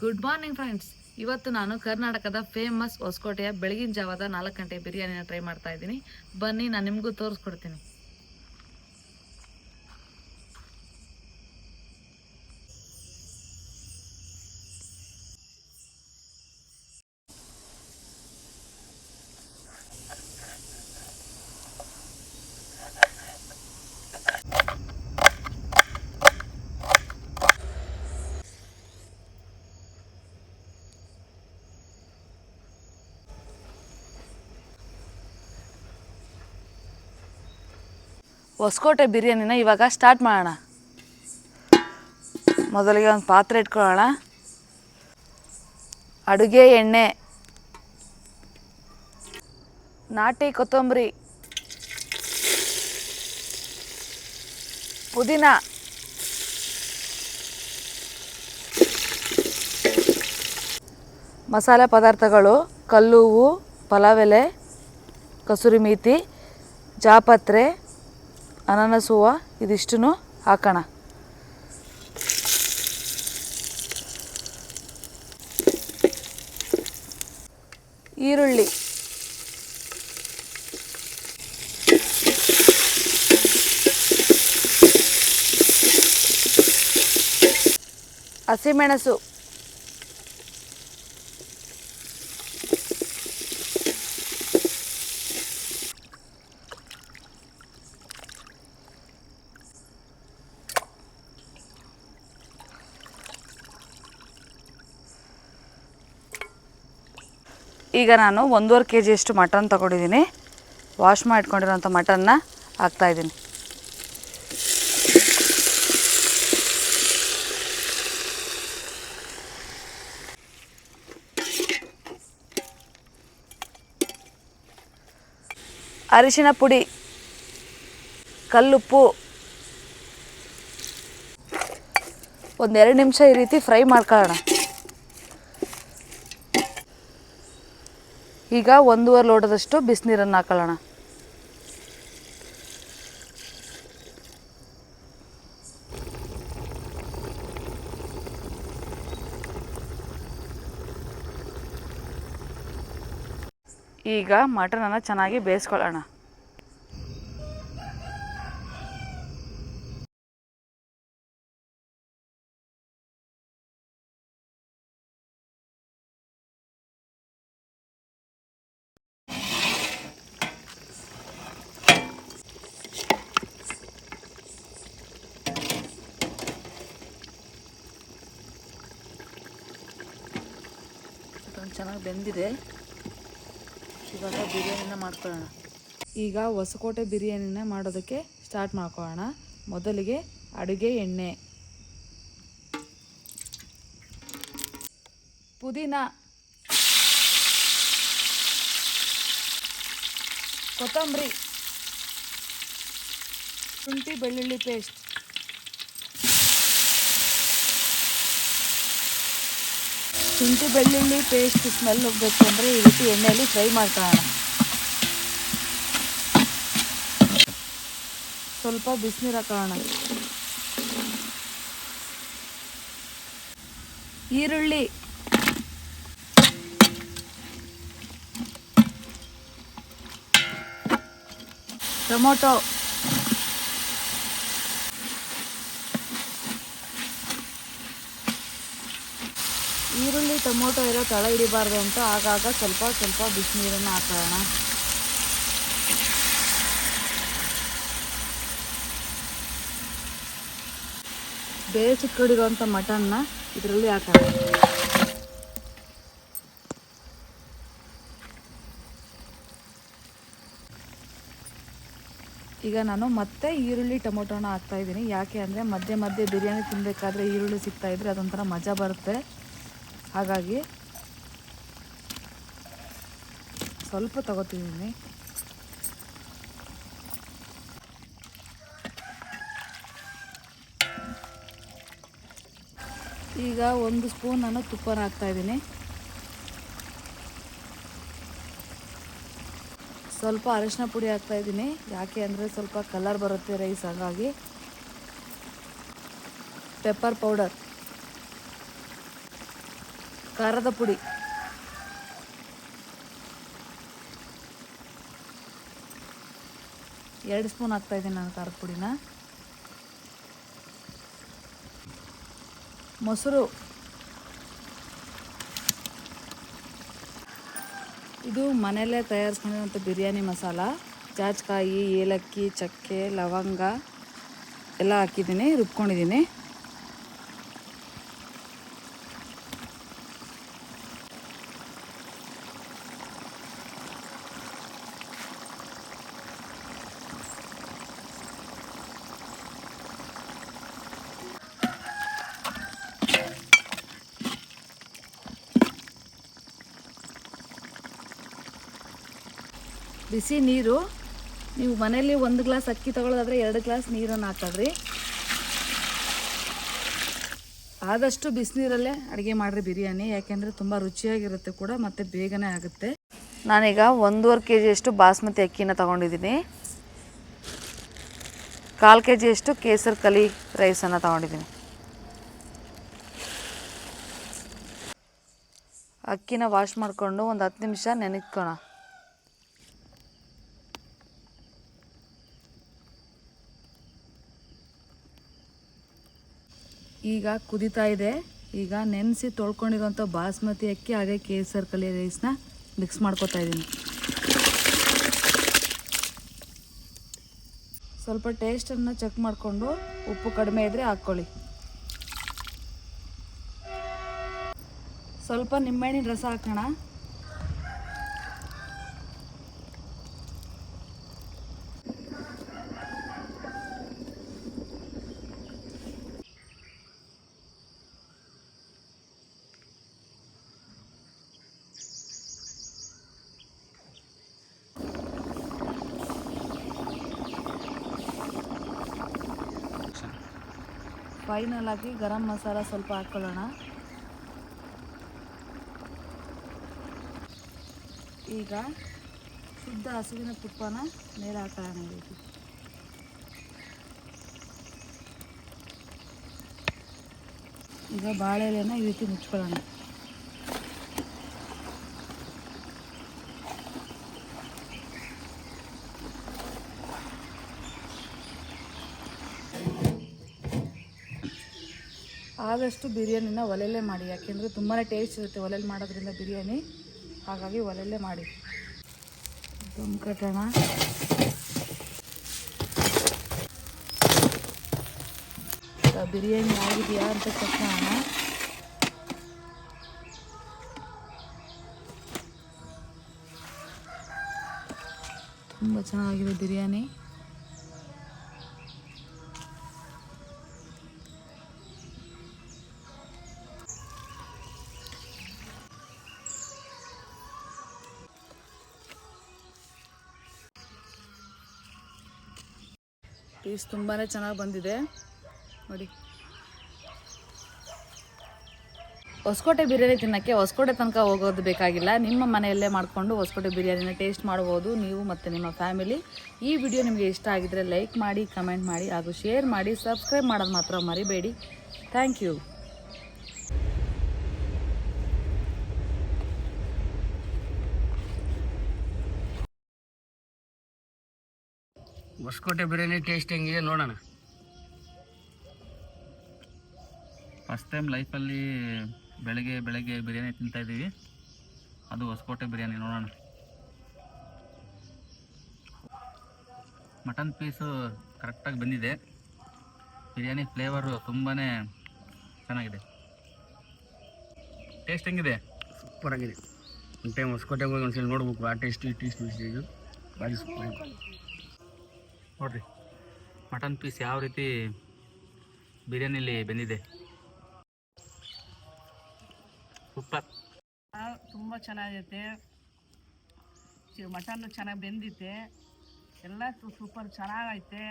Good morning friends. ಇವತ್ತು ನಾನು ಕರ್ನಾಟಕದ ಫೇಮಸ್ ಹೊಸಕೋಟೆಯ ಬೆಳಗಿನ ಜಾವದ 4 ಗಂಟೆ ಬಿರಿಯಾನಿನ ಟ್ರೈ ಮಾಡ್ತಾ ಇದ್ದೀನಿ. ಬನ್ನಿ, ನಾನು ನಿಮಗೂ ತೋರಿಸ್ಕೊಡ್ತೀನಿ. ಹೊಸಕೋಟೆ ಬಿರಿಯಾನಿನ ಇವಾಗ ಸ್ಟಾರ್ಟ್ ಮಾಡೋಣ. ಮೊದಲಿಗೆ ಒಂದು ಪಾತ್ರೆ ಇಟ್ಕೊಳ್ಳೋಣ. ಅಡುಗೆ ಎಣ್ಣೆ, ನಾಟಿ ಕೊತ್ತಂಬರಿ, ಪುದೀನ, ಮಸಾಲೆ ಪದಾರ್ಥಗಳು ಕಲ್ಲುವು, ಪಲಾವ್ ಎಲೆ, ಕಸೂರಿ ಮೇಥಿ, ಜಾಪತ್ರೆ, ಅನಾನಸ್ ಹೂವು ಇದಿಷ್ಟನ್ನು ಹಾಕೋಣ. ಈರುಳ್ಳಿ, ಹಸಿಮೆಣಸು, ಈಗ ನಾನು 1.5 kg ಮಟನ್ ತೊಗೊಂಡಿದ್ದೀನಿ. ವಾಶ್ ಮಾಡಿಟ್ಕೊಂಡಿರೋಂಥ ಮಟನ್ನ ಹಾಕ್ತಾಯಿದ್ದೀನಿ. ಅರಿಶಿನ ಪುಡಿ, ಕಲ್ಲುಪ್ಪು, 1-2 ನಿಮಿಷ ಈ ರೀತಿ ಫ್ರೈ ಮಾಡ್ಕೊಳ್ಳೋಣ. ಈಗ 1.5 ಲೋಟದಷ್ಟು ಬಿಸಿನೀರನ್ನು ಹಾಕೊಳ್ಳೋಣ. ಈಗ ಮಟನನ್ನು ಚೆನ್ನಾಗಿ ಬೇಯಿಸ್ಕೊಳ್ಳೋಣ. ಚೆನ್ನಾಗಿ ಬೆಂದಿದೆ. ಇವಾಗ ಬಿರಿಯಾನಿನ ಮಾಡ್ಕೊಳ್ಳೋಣ. ಈಗ ಹೊಸಕೋಟೆ ಬಿರಿಯಾನಿನ ಮಾಡೋದಕ್ಕೆ ಸ್ಟಾರ್ಟ್ ಮಾಡ್ಕೊಳ್ಳೋಣ. ಮೊದಲಿಗೆ ಅಡುಗೆ ಎಣ್ಣೆ, ಪುದೀನ, ಕೊತ್ತಂಬರಿ, ಶುಂಠಿ ಬೆಳ್ಳುಳ್ಳಿ ಪೇಸ್ಟ್, ಶುಂಠಿ ಬೆಳ್ಳುಳ್ಳಿ ಪೇಸ್ಟ್ ಸ್ಮೆಲ್ ಹೋಗಬೇಕು ಅಂದರೆ ಈ ರೀತಿ ಎಣ್ಣೆಯಲ್ಲಿ ಫ್ರೈ ಮಾಡ್ಕೊಳ್ಳೋಣ. ಸ್ವಲ್ಪ ಬಿಸಿನೀರು ಹಾಕೋಣ. ಈರುಳ್ಳಿ, ಟೊಮೊಟೊ, ಈರುಳ್ಳಿ ಟೊಮೊಟೊ ಇರೋ ತಳ ಹಿಡಿಬಾರ್ದು ಅಂತ ಆಗಾಗ ಸ್ವಲ್ಪ ಬಿಸಿನೀರನ್ನು ಹಾಕೋಣ. ಬೇಯಿಸಿಟ್ಕೊಂಡಿರುವಂಥ ಮಟನ್ನ ಇದರಲ್ಲಿ ಹಾಕೋಣ. ಈಗ ನಾನು ಮತ್ತೆ ಈರುಳ್ಳಿ ಟೊಮೊಟೊನ ಹಾಕ್ತಾಯಿದ್ದೀನಿ. ಯಾಕೆ ಅಂದರೆ ಮಧ್ಯೆ ಮಧ್ಯೆ ಬಿರಿಯಾನಿ ತಿನ್ನಬೇಕಾದ್ರೆ ಈರುಳ್ಳಿ ಸಿಗ್ತಾಯಿದ್ರೆ ಅದೊಂಥರ ಮಜಾ ಬರುತ್ತೆ. ಹಾಗಾಗಿ ಸ್ವಲ್ಪ ತಗೋತಿದ್ದೀನಿ. ಈಗ 1 ಸ್ಪೂನ್ ನಾನು ತುಪ್ಪನ ಹಾಕ್ತಾಯಿದ್ದೀನಿ. ಸ್ವಲ್ಪ ಅರಿಶಿನ ಪುಡಿ ಹಾಕ್ತಾಯಿದ್ದೀನಿ. ಯಾಕೆ ಅಂದರೆ ಸ್ವಲ್ಪ ಕಲರ್ ಬರುತ್ತೆ ರೈಸ್, ಹಾಗಾಗಿ. ಪೆಪ್ಪರ್ ಪೌಡರ್, ಖಾರದ ಪುಡಿ, ಎರಡು ಸ್ಪೂನ್ ಹಾಕ್ತಾಯಿದ್ದೀನಿ ನಾನು ಖಾರದ ಪುಡಿನ. ಮೊಸರು, ಇದು ಮನೆಯಲ್ಲೇ ತಯಾರಿಸ್ಕೊಂಡಿರೋಂಥ ಬಿರಿಯಾನಿ ಮಸಾಲ. ಜಾಜ್ಕಾಯಿ, ಏಲಕ್ಕಿ, ಚಕ್ಕೆ, ಲವಂಗ ಎಲ್ಲ ಹಾಕಿದ್ದೀನಿ, ರುಬ್ಕೊಂಡಿದ್ದೀನಿ. ಬಿಸಿ ನೀರು, ನೀವು ಮನೇಲಿ 1 ಗ್ಲಾಸ್ ಅಕ್ಕಿ ತೊಗೊಳ್ಳೋದಾದರೆ 2 ಗ್ಲಾಸ್ ನೀರನ್ನು ಹಾಕಿದ್ರಿ. ಆದಷ್ಟು ಬಿಸಿನೀರಲ್ಲೇ ಅಡುಗೆ ಮಾಡಿರಿ ಬಿರಿಯಾನಿ, ಯಾಕೆಂದರೆ ತುಂಬ ರುಚಿಯಾಗಿರುತ್ತೆ ಕೂಡ ಮತ್ತು ಬೇಗನೆ ಆಗುತ್ತೆ. ನಾನೀಗ 1.5 kg ಬಾಸ್ಮತಿ ಅಕ್ಕಿನ ತೊಗೊಂಡಿದ್ದೀನಿ. 1/4 kg ಕೇಸರ್ ಕಲಿ ರೈಸನ್ನು ತೊಗೊಂಡಿದ್ದೀನಿ. ಅಕ್ಕಿನ ವಾಶ್ ಮಾಡಿಕೊಂಡು ಒಂದು 10 ನಿಮಿಷ ನೆನೆಕ್ಕೋಣ. ಈಗ ಕುದೀತಾ ಇದೆ. ಈಗ ನೆನೆಸಿ ತೊಳ್ಕೊಂಡಿರೋಂಥ ಬಾಸ್ಮತಿ ಅಕ್ಕಿ ಹಾಗೆ ಕೇಸರ್ ಕಲಿ ರೈಸ್ನ ಮಿಕ್ಸ್ ಮಾಡ್ಕೊತಾ ಇದ್ದೀನಿ. ಸ್ವಲ್ಪ ಟೇಸ್ಟನ್ನು ಚೆಕ್ ಮಾಡಿಕೊಂಡು ಉಪ್ಪು ಕಡಿಮೆ ಇದ್ದರೆ ಹಾಕ್ಕೊಳ್ಳಿ. ಸ್ವಲ್ಪ ನಿಂಬೆಹಣ್ಣಿನ ರಸ ಹಾಕೋಣ. ಫೈನಲ್ ಆಗಿ ಗರಂ ಮಸಾಲ ಸ್ವಲ್ಪ ಹಾಕ್ಕೊಳ್ಳೋಣ. ಈಗ ಶುದ್ಧ ಹಸುವಿನ ತುಪ್ಪನ ಮೇಲೆ ಹಾಕೋಣ. ಈಗ ಬಾಳೆ ಎಲೆನ ಈ ರೀತಿ ಮುಚ್ಕೊಳ್ಳೋಣ. ಆದಷ್ಟು ಬಿರಿಯಾನಿನ ಒಲೆಯಲ್ಲೇ ಮಾಡಿ, ಯಾಕೆಂದರೆ ತುಂಬಾ ಟೇಸ್ಟ್ ಇರುತ್ತೆ ಒಲೆಯಲ್ಲಿ ಮಾಡೋದ್ರಿಂದ ಬಿರಿಯಾನಿ, ಹಾಗಾಗಿ ಒಲೆಯಲ್ಲೇ ಮಾಡಿ. ದಮ್ ಕಟ್ಟೋಣ. ಬಿರಿಯಾನಿ ಆಗಿದೆಯಾ ಅಂತ ಚೆಕ್ ಮಾಡೋಣ. ತುಂಬ ಚೆನ್ನಾಗಿದೆ ಬಿರಿಯಾನಿ. ಪೀಸ್ ತುಂಬಾ ಚೆನ್ನಾಗಿ ಬಂದಿದೆ ನೋಡಿ. ಹೊಸಕೋಟೆ ಬಿರಿಯಾನಿ ತಿನ್ನೋಕ್ಕೆ ಹೊಸಕೋಟೆ ತನಕ ಹೋಗೋದು ಬೇಕಾಗಿಲ್ಲ. ನಿಮ್ಮ ಮನೆಯಲ್ಲೇ ಮಾಡಿಕೊಂಡು ಹೊಸಕೋಟೆ ಬಿರಿಯಾನಿನ ಟೇಸ್ಟ್ ಮಾಡ್ಬೋದು ನೀವು ಮತ್ತು ನಿಮ್ಮ ಫ್ಯಾಮಿಲಿ. ಈ ವಿಡಿಯೋ ನಿಮಗೆ ಇಷ್ಟ ಆಗಿದ್ದರೆ ಲೈಕ್ ಮಾಡಿ, ಕಮೆಂಟ್ ಮಾಡಿ ಹಾಗೂ ಶೇರ್ ಮಾಡಿ. ಸಬ್ಸ್ಕ್ರೈಬ್ ಮಾಡೋದು ಮಾತ್ರ ಮರಿಬೇಡಿ. Thank you. Hosakote biryani taste ಹೆಂಗಿದೆ ನೋಡೋಣ. ಫಸ್ಟ್ ಟೈಮ್ ಲೈಫಲ್ಲಿ ಬೆಳಗ್ಗೆ ಬಿರಿಯಾನಿ ತಿಂತಾಯಿದ್ದೀವಿ, ಅದು ಹೊಸಕೋಟೆ ಬಿರಿಯಾನಿ. ನೋಡೋಣ. ಮಟನ್ ಪೀಸು ಕರೆಕ್ಟಾಗಿ ಬಂದಿದೆ. ಬಿರಿಯಾನಿ ಫ್ಲೇವರು ತುಂಬಾ ಚೆನ್ನಾಗಿದೆ. ಟೇಸ್ಟ್ ಹೆಂಗಿದೆ? ಸೂಪರಾಗಿದೆ. ಒಂದು ಟೈಮ್ ಹೊಸಕೋಟೆಗೆ ಹೋಗಿ ಒಂದ್ಸಲ ನೋಡ್ಬೇಕು. ಆ ಟೇಸ್ಟ್ ಇದು ಭಾರಿ ಸೂಪರ್ ನೋಡಿರಿ. ಮಟನ್ ಪೀಸ್ ಯಾವ ರೀತಿ ಬಿರಿಯಾನಿಲಿ ಬೆಂದಿದೆ. ಸೂಪರ್. ತುಂಬ ಚೆನ್ನಾಗೈತೆ. ಮಟನ್ನು ಚೆನ್ನಾಗಿ ಬೆಂದಿತ್ತೆ. ಎಲ್ಲ ಸೂಪರ್ ಚೆನ್ನಾಗೈತೆ.